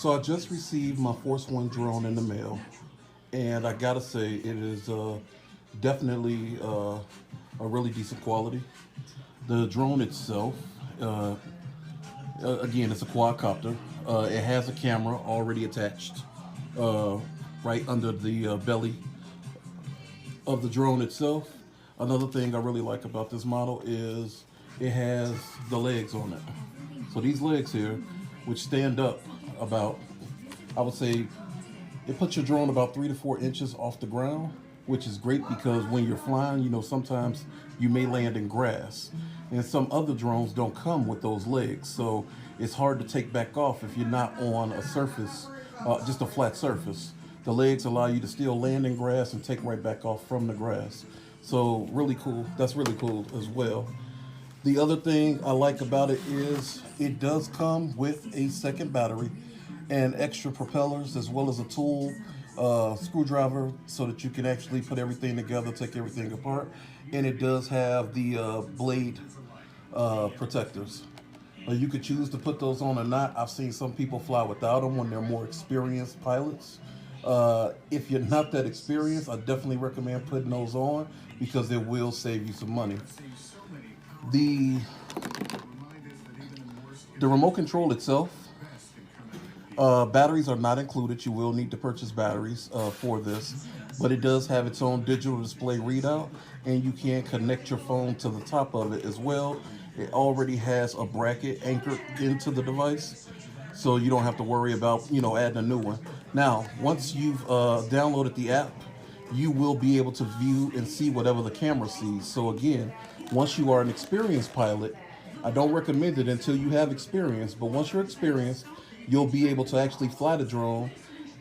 So I just received my Force 1 drone in the mail, and I gotta say it is definitely a really decent quality. The drone itself, uh, again, it's a quadcopter. It has a camera already attached uh, right under the belly of the drone itself. Another thing I really like about this model is it has the legs on it. So these legs here, which stand up about, I would say, it puts your drone about 3 to 4 inches off the ground, which is great because when you're flying, sometimes you may land in grass. And some other drones don't come with those legs. So it's hard to take back off if you're not on a surface, just a flat surface. The legs allow you to still land in grass and take right back off from the grass. So really cool. That's really cool as well. The other thing I like about it is it does come with a second battery and extra propellers as well as a tool screwdriver so that you can actually put everything together, take everything apart. And it does have the blade protectors. You could choose to put those on or not. I've seen some people fly without them when they're more experienced pilots. If you're not that experienced, I definitely recommend putting those on because it will save you some money. The remote control itself, batteries are not included. You will need to purchase batteries for this, but it does have its own digital display readout, and you can connect your phone to the top of it as well. It already has a bracket anchored into the device, so you don't have to worry about adding a new one. Now, once you've downloaded the app, you will be able to view and see whatever the camera sees. So again, once you are an experienced pilot, I don't recommend it until you have experience, but once you're experienced, you'll be able to actually fly the drone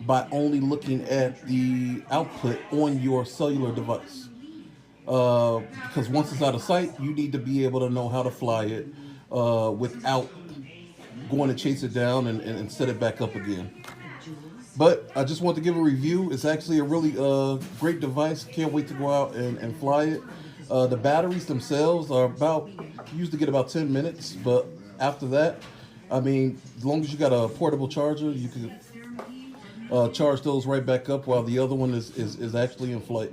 by only looking at the output on your cellular device. Because once it's out of sight, you need to be able to know how to fly it without going to chase it down and set it back up again. But I just want to give a review. It's actually a really great device. Can't wait to go out and fly it. The batteries themselves are used to get about 10 minutes, but after that, I mean, as long as you got a portable charger, you can charge those right back up while the other one is actually in flight.